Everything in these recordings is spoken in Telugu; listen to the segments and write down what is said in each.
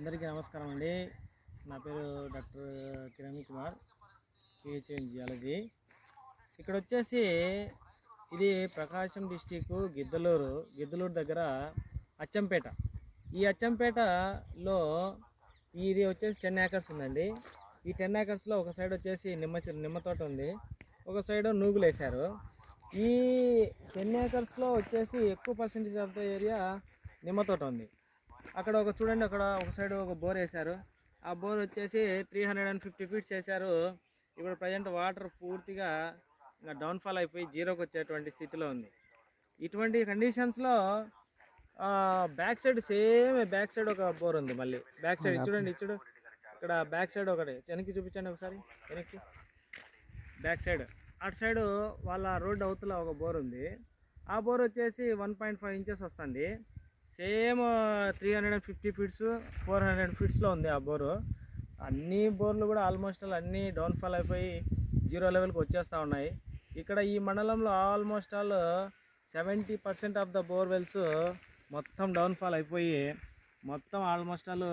అందరికీ నమస్కారం అండి. నా పేరు doctor Kiran Kumar, PHN geology. ఇక్కడ వచ్చేసి ఇది ప్రకాశం డిస్టిక్ గిద్దలూరు దగ్గర అచ్చంపేట. ఈ అచ్చంపేటలో ఇది వచ్చేసి 10 ఏకర్స్ ఉందండి. ఈ 10 ఏకర్స్లో ఒక సైడ్ వచ్చేసి నిమ్మ తోట ఉంది, ఒక సైడ్ నూగులు వేశారు. ఈ 10 ఏకర్స్లో వచ్చేసి ఎక్కువ పర్సెంటేజ్ ఆఫ్ ద ఏరియా నిమ్మ తోట ఉంది. అక్కడ చూడండి, అక్కడ ఒక సైడ్ ఒక బోర్ వేశారు. ఆ బోర్ వచ్చేసి 350 ఫీట్స్ వేశారు. ఇప్పుడు ప్రజెంట్ వాటర్ పూర్తిగా ఇంకా డౌన్ఫాల్ అయిపోయి జీరోకి వచ్చేటువంటి స్థితిలో ఉంది. ఇటువంటి కండిషన్స్లో బ్యాక్ సైడ్ ఒక బోర్ ఉంది. మళ్ళీ బ్యాక్ సైడ్ చూడండి, ఇక్కడ బ్యాక్ సైడ్ ఒకటి వెనక్కి చూపించండి ఒకసారి. వెనక్కి బ్యాక్ సైడ్ అటు సైడ్ వాళ్ళ రోడ్డు అవతల ఒక బోర్ ఉంది. ఆ బోర్ వచ్చేసి 1.5 ఇంచెస్ వస్తుంది. సేమ్ 350 ఫీట్స్ 400 ఫీట్స్లో ఉంది ఆ బోరు. అన్ని బోర్లు కూడా ఆల్మోస్ట్ అన్నీ డౌన్ఫాల్ అయిపోయి జీరో లెవెల్కి వచ్చేస్తూ ఉన్నాయి. ఇక్కడ ఈ మండలంలో almost all 70% of the borewells మొత్తం డౌన్ఫాల్ అయిపోయి మొత్తం ఆల్మోస్ట్ ఆల్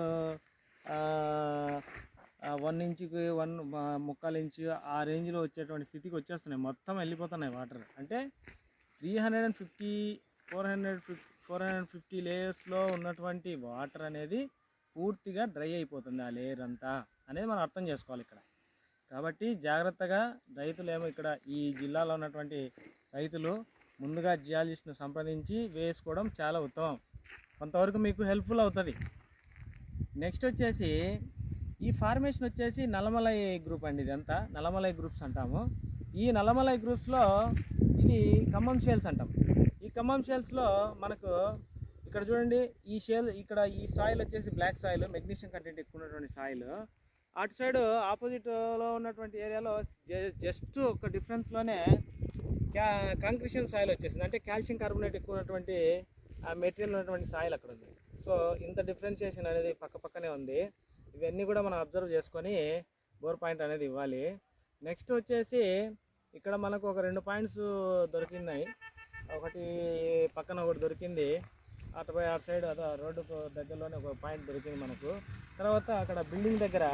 1 ఇంచుకి 1.25 ఇంచు ఆ రేంజ్లో వచ్చేటువంటి స్థితికి వచ్చేస్తున్నాయి. మొత్తం వెళ్ళిపోతున్నాయి వాటర్. అంటే 450 లేయర్స్లో ఉన్నటువంటి వాటర్ అనేది పూర్తిగా డ్రై అయిపోతుంది. ఆ లేయర్ అంతా అనేది మనం అర్థం చేసుకోవాలి ఇక్కడ. కాబట్టి జాగ్రత్తగా రైతులు ఇక్కడ ఈ జిల్లాలో ఉన్నటువంటి రైతులు ముందుగా జియాలజిస్ట్ను సంప్రదించి వేసుకోవడం చాలా ఉత్తమం. కొంతవరకు మీకు హెల్ప్ఫుల్ అవుతుంది. నెక్స్ట్ వచ్చేసి ఈ ఫార్మేషన్ వచ్చేసి నల్లమలై గ్రూప్ అండి. ఇదంతా నల్లమలై గ్రూప్స్ అంటాము. ఈ నల్లమలై గ్రూప్స్లో ఇది ఖమ్మం షేల్స్ అంటాం. ఈ ఖమ్మం షేల్స్లో మనకు ఇక్కడ చూడండి, ఇక్కడ ఈ సాయిల్ వచ్చేసి బ్లాక్ సాయిల్, మెగ్నీషియం కంటెంట్ ఎక్కువ ఉన్నటువంటి సాయిల్. అటు సైడ్ ఆపోజిట్లో ఉన్నటువంటి ఏరియాలో జస్ట్ ఒక డిఫరెన్స్లోనే కాంక్రీషన్ సాయిల్ వచ్చేసింది. అంటే కాల్షియం కార్బోనేట్ ఎక్కువ ఉన్నటువంటి మెటీరియల్ ఉన్నటువంటి సాయిల్ అక్కడ ఉంది. సో ఇంత డిఫరెన్షియేషన్ అనేది పక్కనే ఉంది. ఇవన్నీ కూడా మనం అబ్జర్వ్ చేసుకొని బోర్ పాయింట్ అనేది ఇవ్వాలి. నెక్స్ట్ వచ్చేసి ఇక్కడ మనకు ఒక 2 పాయింట్స్ దొరికినాయి. ఒకటి పక్కన ఒకటి దొరికింది, అటు సైడ్ రోడ్డు దగ్గరలోనే ఒక పాయింట్ దొరికింది మనకు. తర్వాత అక్కడ బిల్డింగ్ దగ్గర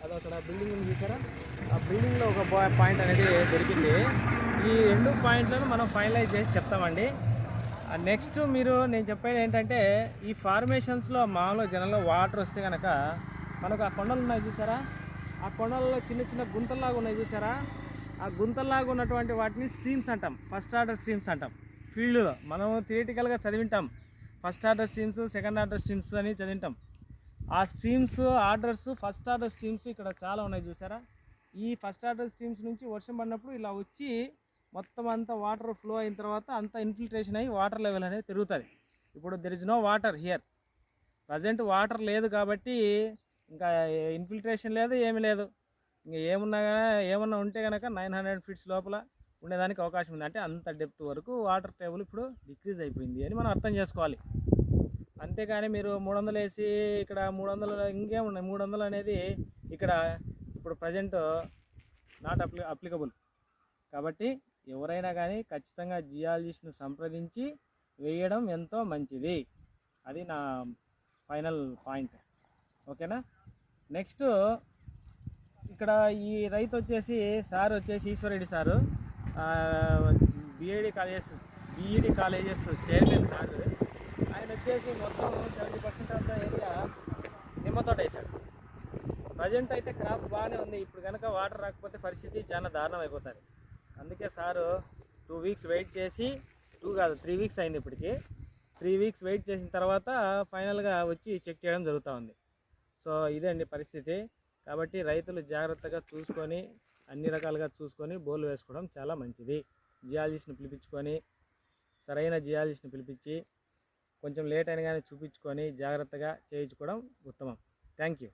అక్కడ బిల్డింగ్ చూసారా, ఆ బిల్డింగ్లో ఒక పాయింట్ అనేది దొరికింది. ఈ 2 పాయింట్లను మనం ఫైనలైజ్ చేసి చెప్తామండి. నెక్స్ట్ నేను చెప్పేది ఏంటంటే, ఈ ఫార్మేషన్స్లో మామూలుగా జనంలో వాటర్ వస్తే కనుక మనకు ఆ కొండలు ఉన్నాయి చూసారా, ఆ కొండలలో చిన్న గుంతల్లాగా ఉన్నాయి చూసారా, ఆ గుంతల్లాగా ఉన్నటువంటి వాటిని స్ట్రీమ్స్ అంటాం. ఫస్ట్ ఆర్డర్ స్ట్రీమ్స్ అంటాం. ఫీల్డ్లో మనం థియరిటికల్గా చదివింటాం. First order streams, second order streams అని చదివింటాం. ఆ స్ట్రీమ్స్ ఫస్ట్ ఆర్డర్ స్ట్రీమ్స్ ఇక్కడ చాలా ఉన్నాయి చూసారా. ఈ ఫస్ట్ ఆర్డర్ స్ట్రీమ్స్ నుంచి వర్షం పడినప్పుడు ఇలా వచ్చి మొత్తం అంతా వాటర్ ఫ్లో అయిన తర్వాత అంతా ఇన్ఫిల్ట్రేషన్ అయ్యి వాటర్ లెవెల్ అనేది పెరుగుతుంది. ఇప్పుడు there is no water here, present water లేదు కాబట్టి ఇంకా ఇన్ఫిల్ట్రేషన్ లేదు, ఏమీ లేదు. ఇంకా ఏమన్నా ఉంటే కనుక 900 ఫీట్స్ లోపల ఉండేదానికి అవకాశం ఉంది. అంటే అంత డెప్త్ వరకు వాటర్ టేబుల్ ఇప్పుడు డిక్రీజ్ అయిపోయింది అని మనం అర్థం చేసుకోవాలి. అంతేకాని మీరు 300 వేసి ఇక్కడ 300 ఇంకేమున్నాయి, 300 అనేది ఇక్కడ ఇప్పుడు ప్రజెంట్ నాట్ అప్లికబుల్. కాబట్టి ఎవరైనా కానీ ఖచ్చితంగా జియాలజిస్ట్ను సంప్రదించి వేయడం ఎంతో మంచిది. అది నా ఫైనల్ పాయింట్. ఓకేనా. నెక్స్ట్ ఇక్కడ ఈ రైతు వచ్చేసి Eshwar Reddy sir, B Ed colleges chairman sir. ఆయన వచ్చేసి మొత్తం 70% ఆఫ్ ద ఏరియా నిమ్మతోట వేశాడు. ప్రజెంట్ అయితే క్రాప్ బాగానే ఉంది. ఇప్పుడు కనుక వాటర్ రాకపోతే పరిస్థితి చాలా దారుణం అయిపోతుంది. అందుకే సారు 2 వీక్స్ వెయిట్ చేసి, 2 కాదు 3 వీక్స్ అయింది ఇప్పటికి. 3 వీక్స్ వెయిట్ చేసిన తర్వాత ఫైనల్గా వచ్చి చెక్ చేయడం జరుగుతూ ఉంది. సో ఇదండి పరిస్థితి. కాబట్టి రైతులు జాగ్రత్తగా చూసుకొని, అన్ని రకాలుగా చూసుకొని బోర్లు వేసుకోవడం చాలా మంచిది. జియాలజిస్ట్ని పిలిపించుకొని, సరైన జియాలజిస్ట్ని పిలిపించి కొంచెం లేట్ అయినా కానీ చూపించుకొని జాగ్రత్తగా చేయించుకోవడం ఉత్తమం. Thank you.